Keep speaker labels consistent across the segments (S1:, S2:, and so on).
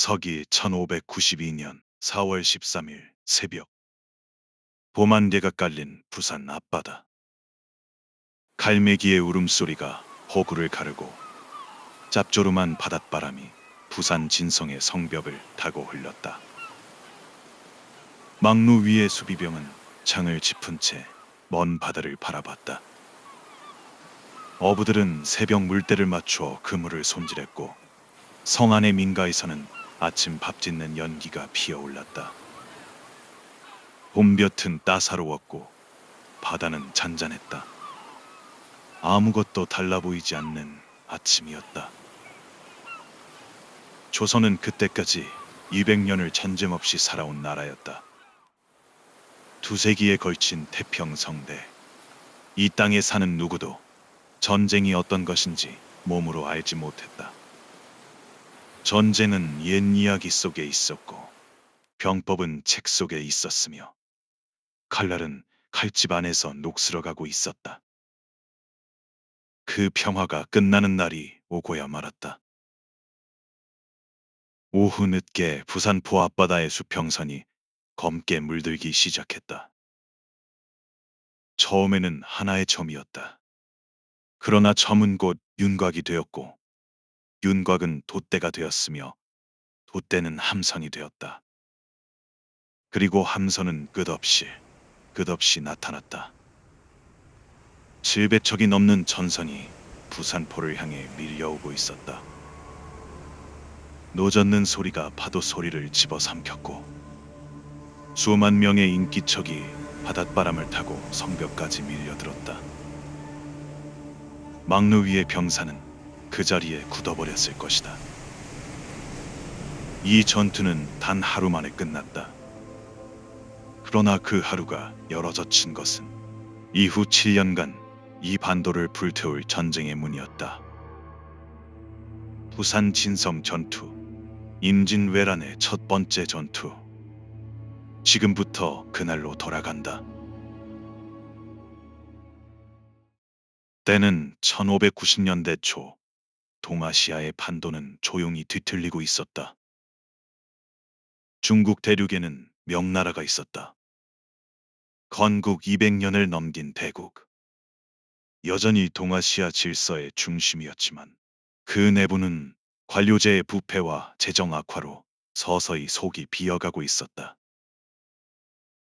S1: 서기 1592년 4월 13일 새벽, 봄 안개가 깔린 부산 앞바다. 갈매기의 울음소리가 호구를 가르고 짭조름한 바닷바람이 부산 진성의 성벽을 타고 흘렀다. 막루 위의 수비병은 창을 짚은 채 먼 바다를 바라봤다. 어부들은 새벽 물때를 맞춰 그물을 손질했고 성 안의 민가에서는 아침 밥 짓는 연기가 피어올랐다. 봄볕은 따사로웠고 바다는 잔잔했다. 아무것도 달라 보이지 않는 아침이었다. 조선은 그때까지 200년을 전쟁 없이 살아온 나라였다. 두세기에 걸친 태평성대. 이 땅에 사는 누구도 전쟁이 어떤 것인지 몸으로 알지 못했다. 전쟁은 옛 이야기 속에 있었고 병법은 책 속에 있었으며 칼날은 칼집 안에서 녹슬어가고 있었다. 그 평화가 끝나는 날이 오고야 말았다. 오후 늦게 부산포 앞바다의 수평선이 검게 물들기 시작했다. 처음에는 하나의 점이었다. 그러나 점은 곧 윤곽이 되었고 윤곽은 돛대가 되었으며 돛대는 함선이 되었다. 그리고 함선은 끝없이 나타났다. 700척이 넘는 전선이 부산포를 향해 밀려오고 있었다. 노젓는 소리가 파도 소리를 집어삼켰고 수만 명의 인기척이 바닷바람을 타고 성벽까지 밀려들었다. 막루 위의 병사는 그 자리에 굳어버렸을 것이다. 이 전투는 단 하루 만에 끝났다. 그러나 그 하루가 열어젖힌 것은 이후 7년간 이 반도를 불태울 전쟁의 문이었다. 부산 진성 전투, 임진왜란의 첫 번째 전투. 지금부터 그날로 돌아간다. 때는 1590년대 초, 동아시아의 판도는 조용히 뒤틀리고 있었다. 중국 대륙에는 명나라가 있었다. 건국 200년을 넘긴 대국. 여전히 동아시아 질서의 중심이었지만 그 내부는 관료제의 부패와 재정 악화로 서서히 속이 비어가고 있었다.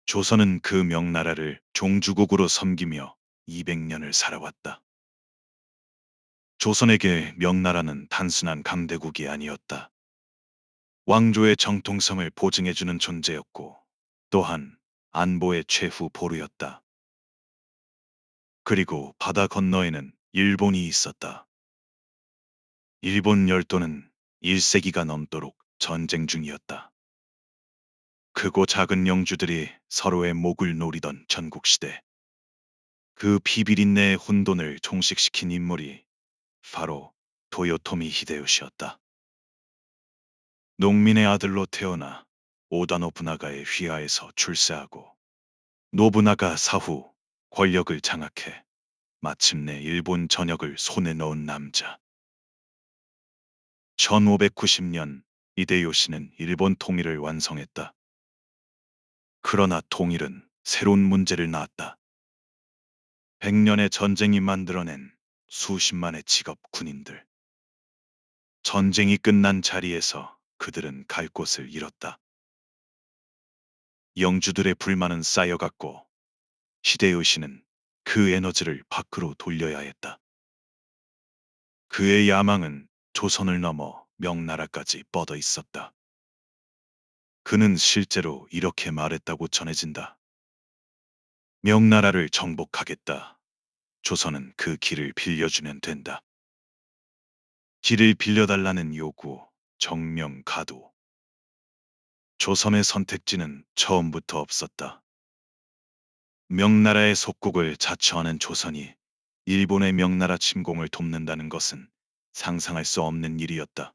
S1: 조선은 그 명나라를 종주국으로 섬기며 200년을 살아왔다. 조선에게 명나라는 단순한 강대국이 아니었다. 왕조의 정통성을 보증해주는 존재였고 또한 안보의 최후 보루였다. 그리고 바다 건너에는 일본이 있었다. 일본 열도는 1세기가 넘도록 전쟁 중이었다. 크고 작은 영주들이 서로의 목을 노리던 전국시대. 그 비비린내의 혼돈을 종식시킨 인물이 바로 도요토미 히데요시였다. 농민의 아들로 태어나 오다 노부나가의 휘하에서 출세하고 노부나가 사후 권력을 장악해 마침내 일본 전역을 손에 넣은 남자. 1590년 히데요시는 일본 통일을 완성했다. 그러나 통일은 새로운 문제를 낳았다. 100년의 전쟁이 만들어낸 수십만의 직업 군인들. 전쟁이 끝난 자리에서 그들은 갈 곳을 잃었다. 영주들의 불만은 쌓여갔고 히데요시는 그 에너지를 밖으로 돌려야 했다. 그의 야망은 조선을 넘어 명나라까지 뻗어 있었다. 그는 실제로 이렇게 말했다고 전해진다. 명나라를 정복하겠다. 조선은 그 길을 빌려주면 된다. 길을 빌려달라는 요구, 정명가도. 조선의 선택지는 처음부터 없었다. 명나라의 속국을 자처하는 조선이 일본의 명나라 침공을 돕는다는 것은 상상할 수 없는 일이었다.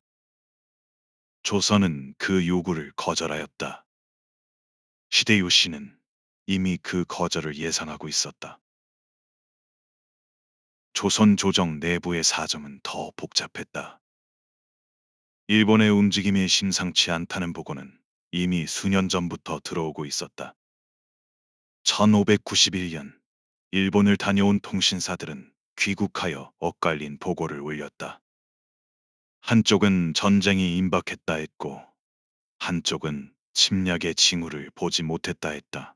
S1: 조선은 그 요구를 거절하였다. 히데요시는 이미 그 거절을 예상하고 있었다. 조선 조정 내부의 사정은 더 복잡했다. 일본의 움직임이 심상치 않다는 보고는 이미 수년 전부터 들어오고 있었다. 1591년 일본을 다녀온 통신사들은 귀국하여 엇갈린 보고를 올렸다. 한쪽은 전쟁이 임박했다 했고 한쪽은 침략의 징후를 보지 못했다 했다.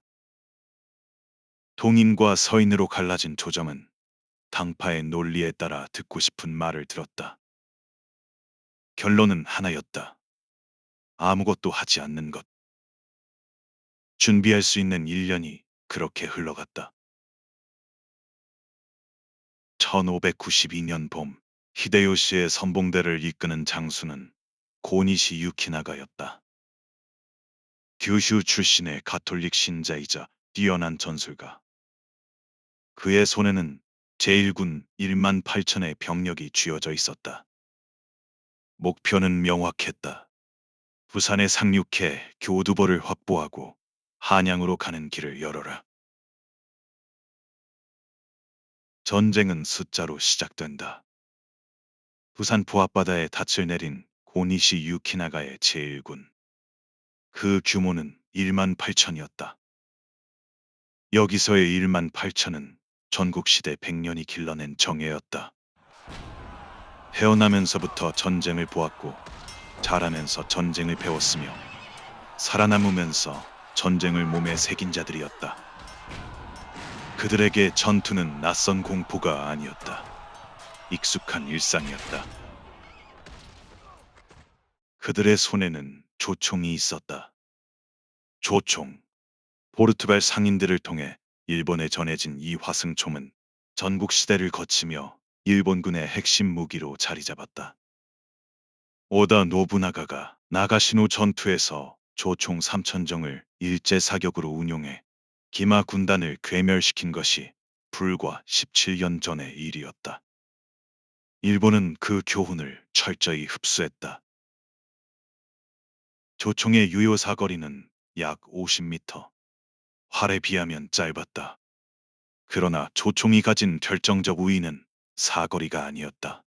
S1: 동인과 서인으로 갈라진 조정은 당파의 논리에 따라 듣고 싶은 말을 들었다. 결론은 하나였다. 아무것도 하지 않는 것. 준비할 수 있는 1년이 그렇게 흘러갔다. 1592년 봄, 히데요시의 선봉대를 이끄는 장수는 고니시 유키나가였다. 규슈 출신의 가톨릭 신자이자 뛰어난 전술가. 그의 손에는 제1군 1만 8천의 병력이 쥐어져 있었다. 목표는 명확했다. 부산에 상륙해 교두보를 확보하고 한양으로 가는 길을 열어라. 전쟁은 숫자로 시작된다. 부산포 앞바다에 닻을 내린 고니시 유키나가의 제1군. 그 규모는 1만 8천이었다. 여기서의 1만 8천은 전국시대 100년이 길러낸 정예였다. 태어나면서부터 전쟁을 보았고 자라면서 전쟁을 배웠으며 살아남으면서 전쟁을 몸에 새긴 자들이었다. 그들에게 전투는 낯선 공포가 아니었다. 익숙한 일상이었다. 그들의 손에는 조총이 있었다. 조총. 포르투갈 상인들을 통해 일본에 전해진 이 화승총은 전국 시대를 거치며 일본군의 핵심 무기로 자리 잡았다. 오다 노부나가가 나가시노 전투에서 조총 3천정을 일제 사격으로 운용해 기마 군단을 괴멸시킨 것이 불과 17년 전의 일이었다. 일본은 그 교훈을 철저히 흡수했다. 조총의 유효 사거리는 약 50m. 활에 비하면 짧았다. 그러나 조총이 가진 결정적 우위는 사거리가 아니었다.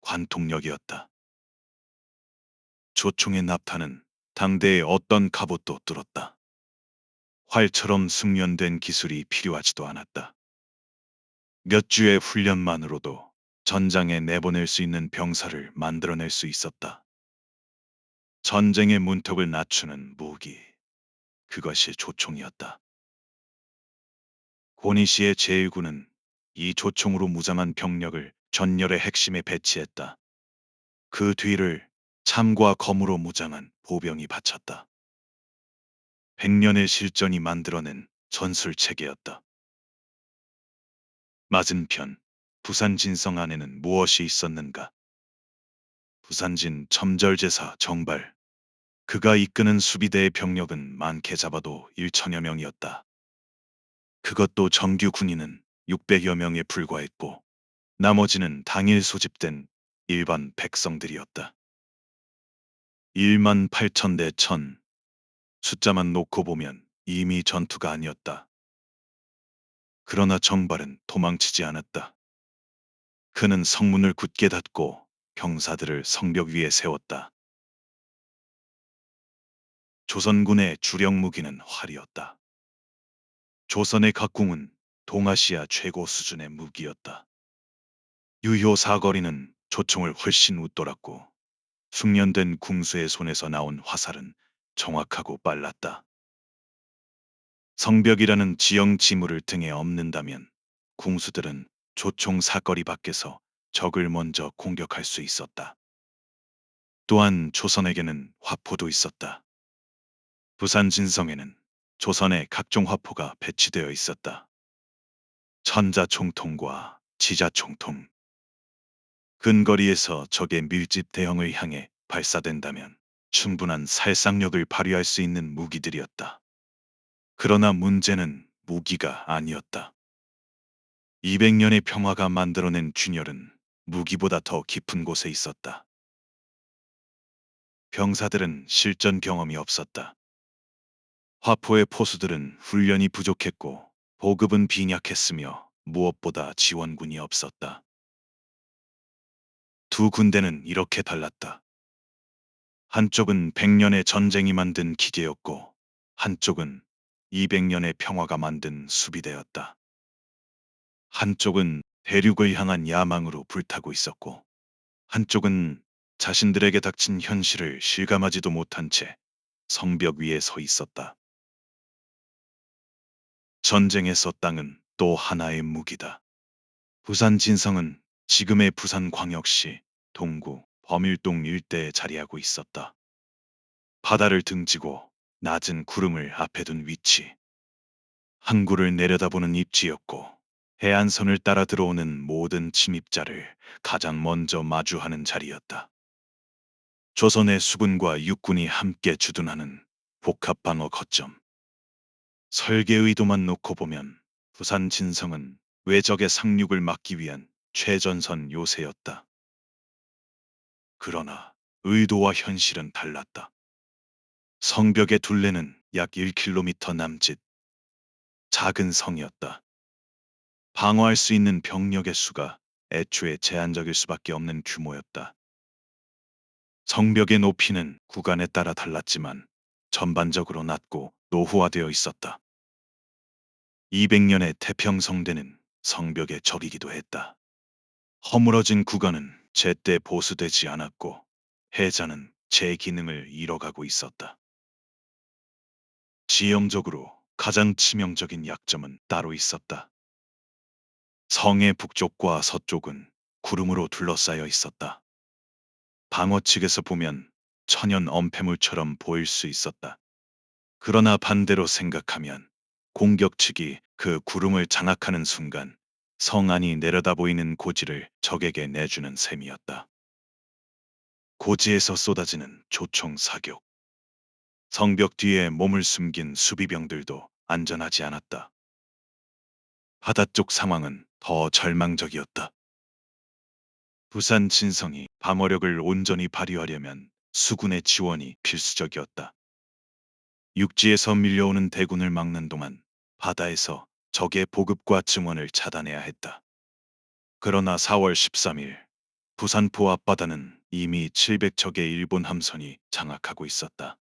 S1: 관통력이었다. 조총의 납타는 당대의 어떤 갑옷도 뚫었다. 활처럼 숙련된 기술이 필요하지도 않았다. 몇 주의 훈련만으로도 전장에 내보낼 수 있는 병사를 만들어낼 수 있었다. 전쟁의 문턱을 낮추는 무기. 그것이 조총이었다. 고니시의 제1군은 이 조총으로 무장한 병력을 전열의 핵심에 배치했다. 그 뒤를 참과 검으로 무장한 보병이 바쳤다. 100년의 실전이 만들어낸 전술 체계였다. 맞은편, 부산 진성 안에는 무엇이 있었는가? 부산진 첨절제사 정발. 그가 이끄는 수비대의 병력은 많게 잡아도 1천여 명이었다. 그것도 정규 군인은 600여 명에 불과했고 나머지는 당일 소집된 일반 백성들이었다. 1만 8천 대 천. 숫자만 놓고 보면 이미 전투가 아니었다. 그러나 정발은 도망치지 않았다. 그는 성문을 굳게 닫고 병사들을 성벽 위에 세웠다. 조선군의 주력 무기는 활이었다. 조선의 각궁은 동아시아 최고 수준의 무기였다. 유효 사거리는 조총을 훨씬 웃돌았고 숙련된 궁수의 손에서 나온 화살은 정확하고 빨랐다. 성벽이라는 지형 지물을 등에 업는다면 궁수들은 조총 사거리 밖에서 적을 먼저 공격할 수 있었다. 또한 조선에게는 화포도 있었다. 부산 진성에는 조선의 각종 화포가 배치되어 있었다. 천자총통과 지자총통. 근거리에서 적의 밀집 대형을 향해 발사된다면 충분한 살상력을 발휘할 수 있는 무기들이었다. 그러나 문제는 무기가 아니었다. 200년의 평화가 만들어낸 균열은 무기보다 더 깊은 곳에 있었다. 병사들은 실전 경험이 없었다. 화포의 포수들은 훈련이 부족했고 보급은 빈약했으며 무엇보다 지원군이 없었다. 두 군대는 이렇게 달랐다. 한쪽은 100년의 전쟁이 만든 기계였고 한쪽은 200년의 평화가 만든 수비대였다. 한쪽은 대륙을 향한 야망으로 불타고 있었고 한쪽은 자신들에게 닥친 현실을 실감하지도 못한 채 성벽 위에 서 있었다. 전쟁에서 땅은 또 하나의 무기다. 부산 진성은 지금의 부산광역시 동구 범일동 일대에 자리하고 있었다. 바다를 등지고 낮은 구름을 앞에 둔 위치. 항구를 내려다보는 입지였고 해안선을 따라 들어오는 모든 침입자를 가장 먼저 마주하는 자리였다. 조선의 수군과 육군이 함께 주둔하는 복합방어 거점. 설계 의도만 놓고 보면 부산 진성은 외적의 상륙을 막기 위한 최전선 요새였다. 그러나 의도와 현실은 달랐다. 성벽의 둘레는 약 1km 남짓. 작은 성이었다. 방어할 수 있는 병력의 수가 애초에 제한적일 수밖에 없는 규모였다. 성벽의 높이는 구간에 따라 달랐지만 전반적으로 낮고 노후화되어 있었다. 200년의 태평성대는 성벽의 적이기도 했다. 허물어진 구간은 제때 보수되지 않았고 해자는 제 기능을 잃어가고 있었다. 지형적으로 가장 치명적인 약점은 따로 있었다. 성의 북쪽과 서쪽은 구름으로 둘러싸여 있었다. 방어 측에서 보면 천연 엄폐물처럼 보일 수 있었다. 그러나 반대로 생각하면 공격 측이 그 구름을 장악하는 순간 성 안이 내려다 보이는 고지를 적에게 내주는 셈이었다. 고지에서 쏟아지는 조총 사격. 성벽 뒤에 몸을 숨긴 수비병들도 안전하지 않았다. 바다 쪽 상황은 더 절망적이었다. 부산 진성이 방어력을 온전히 발휘하려면 수군의 지원이 필수적이었다. 육지에서 밀려오는 대군을 막는 동안 바다에서 적의 보급과 증원을 차단해야 했다. 그러나 4월 13일 부산포 앞바다는 이미 700척의 일본 함선이 장악하고 있었다.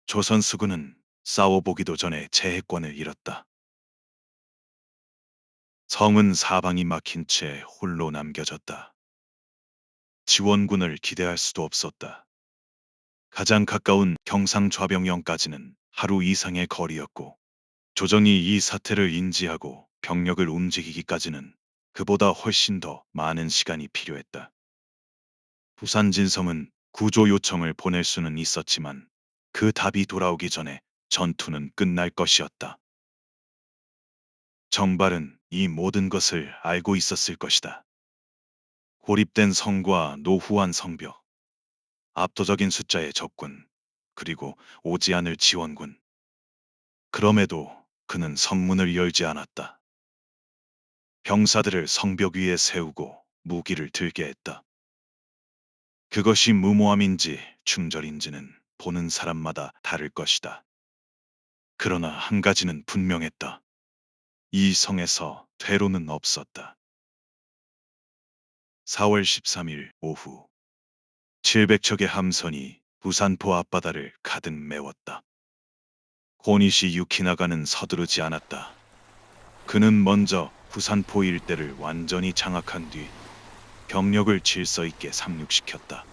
S1: 조선 수군은 싸워보기도 전에 제해권을 잃었다. 성은 사방이 막힌 채 홀로 남겨졌다. 지원군을 기대할 수도 없었다. 가장 가까운 경상좌병영까지는 하루 이상의 거리였고 조정이 이 사태를 인지하고 병력을 움직이기까지는 그보다 훨씬 더 많은 시간이 필요했다. 부산 진성은 구조 요청을 보낼 수는 있었지만 그 답이 돌아오기 전에 전투는 끝날 것이었다. 정발은 이 모든 것을 알고 있었을 것이다. 고립된 성과 노후한 성벽, 압도적인 숫자의 적군, 그리고 오지 않을 지원군. 그럼에도 그는 성문을 열지 않았다. 병사들을 성벽 위에 세우고 무기를 들게 했다. 그것이 무모함인지 충절인지는 보는 사람마다 다를 것이다. 그러나 한 가지는 분명했다. 이 성에서 퇴로는 없었다. 4월 13일 오후 700척의 함선이 부산포 앞바다를 가득 메웠다. 고니시 유키나가는 서두르지 않았다. 그는 먼저 부산포 일대를 완전히 장악한 뒤 병력을 질서 있게 상륙시켰다.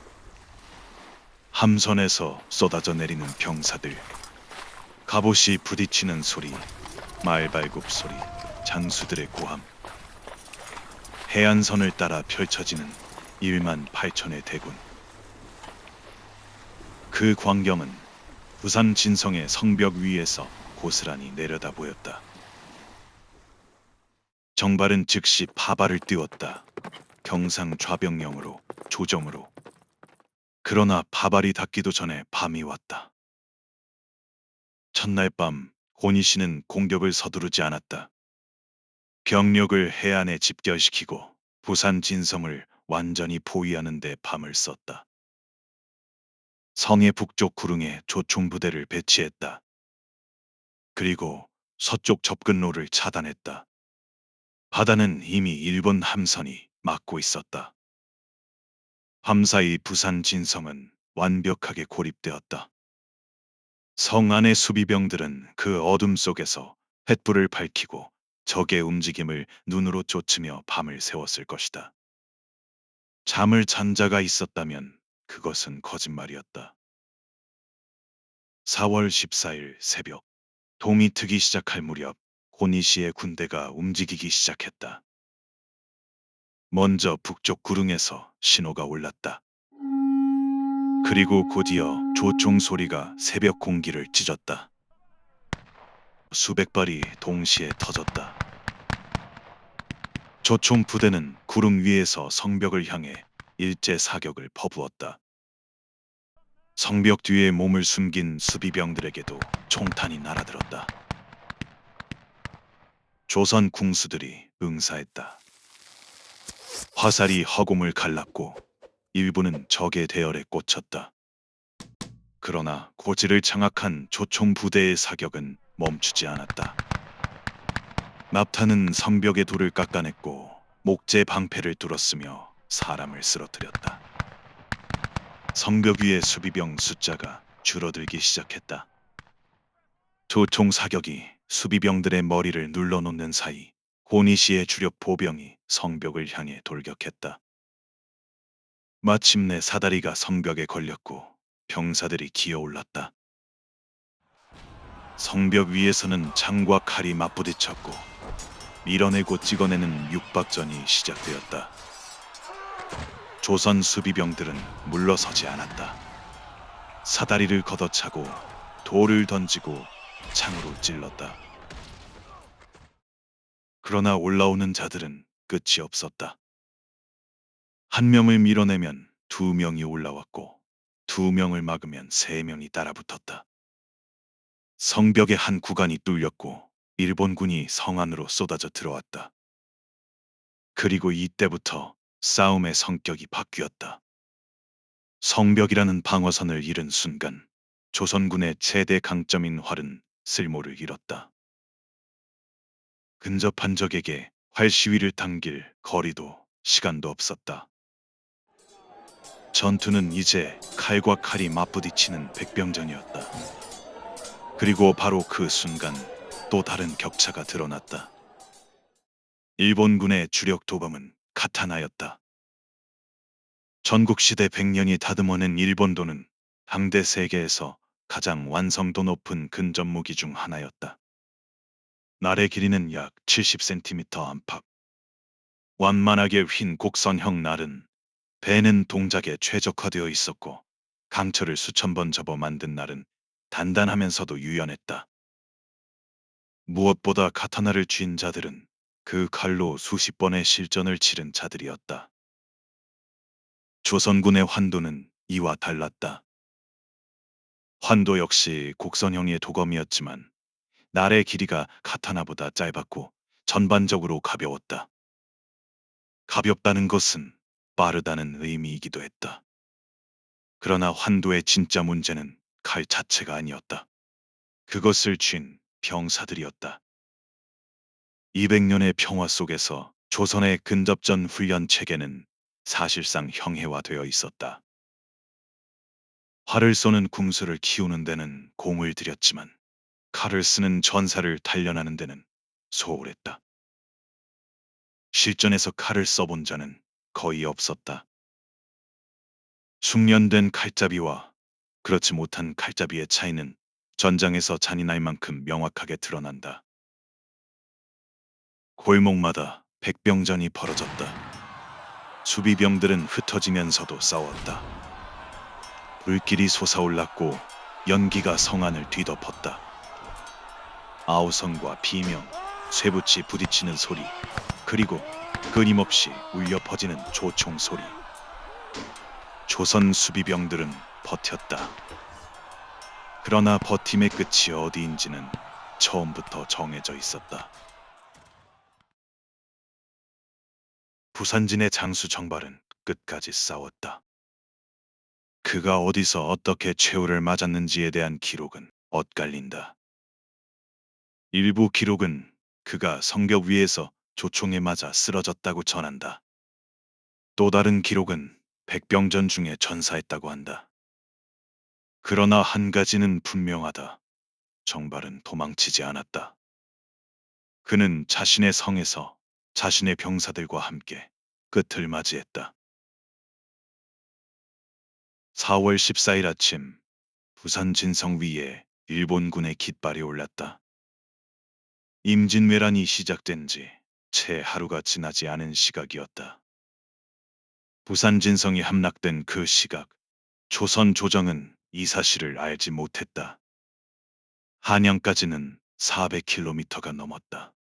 S1: 함선에서 쏟아져 내리는 병사들, 갑옷이 부딪히는 소리, 말발굽 소리, 장수들의 고함, 해안선을 따라 펼쳐지는 1만 8천의 대군. 그 광경은 부산 진성의 성벽 위에서 고스란히 내려다 보였다. 정발은 즉시 파발을 띄웠다. 경상 좌병영으로, 조정으로. 그러나 파발이 닿기도 전에 밤이 왔다. 첫날 밤 고니시는 공격을 서두르지 않았다. 병력을 해안에 집결시키고 부산 진성을 완전히 포위하는 데 밤을 썼다. 성의 북쪽 구릉에 조총부대를 배치했다. 그리고 서쪽 접근로를 차단했다. 바다는 이미 일본 함선이 막고 있었다. 밤사이 부산 진성은 완벽하게 고립되었다. 성 안의 수비병들은 그 어둠 속에서 횃불을 밝히고 적의 움직임을 눈으로 쫓으며 밤을 새웠을 것이다. 잠을 잔 자가 있었다면 그것은 거짓말이었다. 4월 14일 새벽, 동이 트기 시작할 무렵 고니시의 군대가 움직이기 시작했다. 먼저 북쪽 구릉에서 신호가 올랐다. 그리고 곧이어 조총 소리가 새벽 공기를 찢었다. 수백 발이 동시에 터졌다. 조총 부대는 구릉 위에서 성벽을 향해 일제 사격을 퍼부었다. 성벽 뒤에 몸을 숨긴 수비병들에게도 총탄이 날아들었다. 조선 궁수들이 응사했다. 화살이 허공을 갈랐고 일부는 적의 대열에 꽂혔다. 그러나 고지를 장악한 조총 부대의 사격은 멈추지 않았다. 납탄은 성벽의 돌을 깎아냈고 목재 방패를 뚫었으며 사람을 쓰러뜨렸다. 성벽 위의 수비병 숫자가 줄어들기 시작했다. 조총 사격이 수비병들의 머리를 눌러놓는 사이 고니시의 주력 보병이 성벽을 향해 돌격했다. 마침내 사다리가 성벽에 걸렸고 병사들이 기어올랐다. 성벽 위에서는 창과 칼이 맞부딪혔고 밀어내고 찍어내는 육박전이 시작되었다. 조선 수비병들은 물러서지 않았다. 사다리를 걷어차고 돌을 던지고 창으로 찔렀다. 그러나 올라오는 자들은 끝이 없었다. 한 명을 밀어내면 두 명이 올라왔고 두 명을 막으면 세 명이 따라붙었다. 성벽의 한 구간이 뚫렸고 일본군이 성 안으로 쏟아져 들어왔다. 그리고 이때부터 싸움의 성격이 바뀌었다. 성벽이라는 방어선을 잃은 순간 조선군의 최대 강점인 활은 쓸모를 잃었다. 근접한 적에게 활 시위를 당길 거리도 시간도 없었다. 전투는 이제 칼과 칼이 맞부딪히는 백병전이었다. 그리고 바로 그 순간 또 다른 격차가 드러났다. 일본군의 주력 도범은 카타나였다. 전국시대 100년이 다듬어낸 일본도는 당대 세계에서 가장 완성도 높은 근접무기 중 하나였다. 날의 길이는 약 70cm 안팎. 완만하게 휜 곡선형 날은 배는 동작에 최적화되어 있었고 강철을 수천 번 접어 만든 날은 단단하면서도 유연했다. 무엇보다 카타나를 쥔 자들은 그 칼로 수십 번의 실전을 치른 자들이었다. 조선군의 환도는 이와 달랐다. 환도 역시 곡선형의 도검이었지만 날의 길이가 카타나보다 짧았고 전반적으로 가벼웠다. 가볍다는 것은 빠르다는 의미이기도 했다. 그러나 환도의 진짜 문제는 칼 자체가 아니었다. 그것을 쥔 병사들이었다. 200년의 평화 속에서 조선의 근접전 훈련 체계는 사실상 형해화되어 있었다. 활을 쏘는 궁수를 키우는 데는 공을 들였지만 칼을 쓰는 전사를 단련하는 데는 소홀했다. 실전에서 칼을 써본 자는 거의 없었다. 숙련된 칼잡이와 그렇지 못한 칼잡이의 차이는 전장에서 잔인할 만큼 명확하게 드러난다. 골목마다 백병전이 벌어졌다. 수비병들은 흩어지면서도 싸웠다. 불길이 솟아올랐고 연기가 성안을 뒤덮었다. 아우성과 비명, 쇠붙이 부딪히는 소리, 그리고 끊임없이 울려 퍼지는 조총 소리. 조선 수비병들은 버텼다. 그러나 버팀의 끝이 어디인지는 처음부터 정해져 있었다. 부산진의 장수 정발은 끝까지 싸웠다. 그가 어디서 어떻게 최후를 맞았는지에 대한 기록은 엇갈린다. 일부 기록은 그가 성벽 위에서 조총에 맞아 쓰러졌다고 전한다. 또 다른 기록은 백병전 중에 전사했다고 한다. 그러나 한 가지는 분명하다. 정발은 도망치지 않았다. 그는 자신의 성에서 자신의 병사들과 함께 끝을 맞이했다. 4월 14일 아침 부산 진성 위에 일본군의 깃발이 올랐다. 임진왜란이 시작된 지 채 하루가 지나지 않은 시각이었다. 부산 진성이 함락된 그 시각, 조선 조정은 이 사실을 알지 못했다. 한양까지는 400km가 넘었다.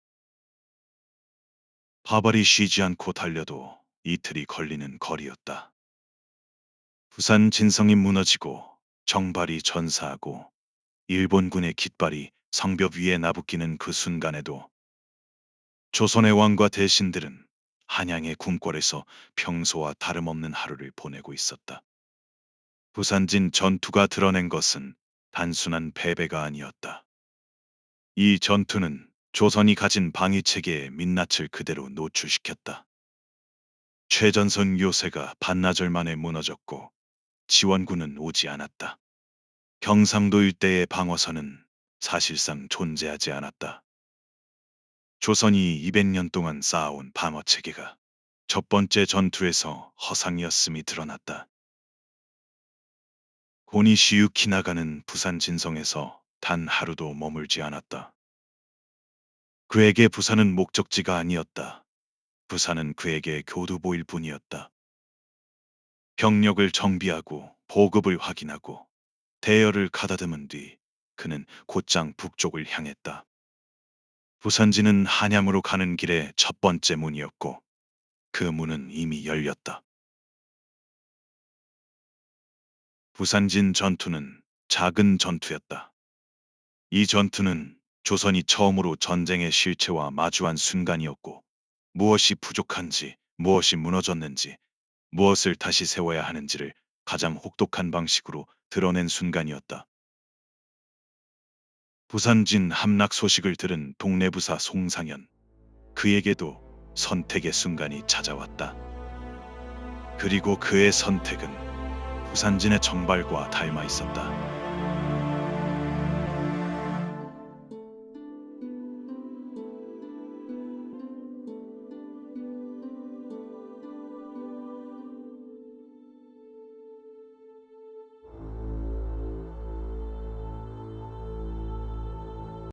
S1: 바발이 쉬지 않고 달려도 이틀이 걸리는 거리였다. 부산 진성이 무너지고 정발이 전사하고 일본군의 깃발이 성벽 위에 나부끼는 그 순간에도 조선의 왕과 대신들은 한양의 궁궐에서 평소와 다름없는 하루를 보내고 있었다. 부산진 전투가 드러낸 것은 단순한 패배가 아니었다. 이 전투는 조선이 가진 방위 체계의 민낯을 그대로 노출시켰다. 최전선 요새가 반나절 만에 무너졌고 지원군은 오지 않았다. 경상도 일대의 방어선은 사실상 존재하지 않았다. 조선이 200년 동안 쌓아온 방어 체계가 첫 번째 전투에서 허상이었음이 드러났다. 고니시 유키나가는 부산 진성에서 단 하루도 머물지 않았다. 그에게 부산은 목적지가 아니었다. 부산은 그에게 교두보일 뿐이었다. 병력을 정비하고 보급을 확인하고 대열을 가다듬은 뒤 그는 곧장 북쪽을 향했다. 부산지는 한양으로 가는 길의 첫 번째 문이었고 그 문은 이미 열렸다. 부산진 전투는 작은 전투였다. 이 전투는 조선이 처음으로 전쟁의 실체와 마주한 순간이었고 무엇이 부족한지, 무엇이 무너졌는지, 무엇을 다시 세워야 하는지를 가장 혹독한 방식으로 드러낸 순간이었다. 부산진 함락 소식을 들은 동네부사 송상현. 그에게도 선택의 순간이 찾아왔다. 그리고 그의 선택은 부산진의 정발과 닮아 있었다.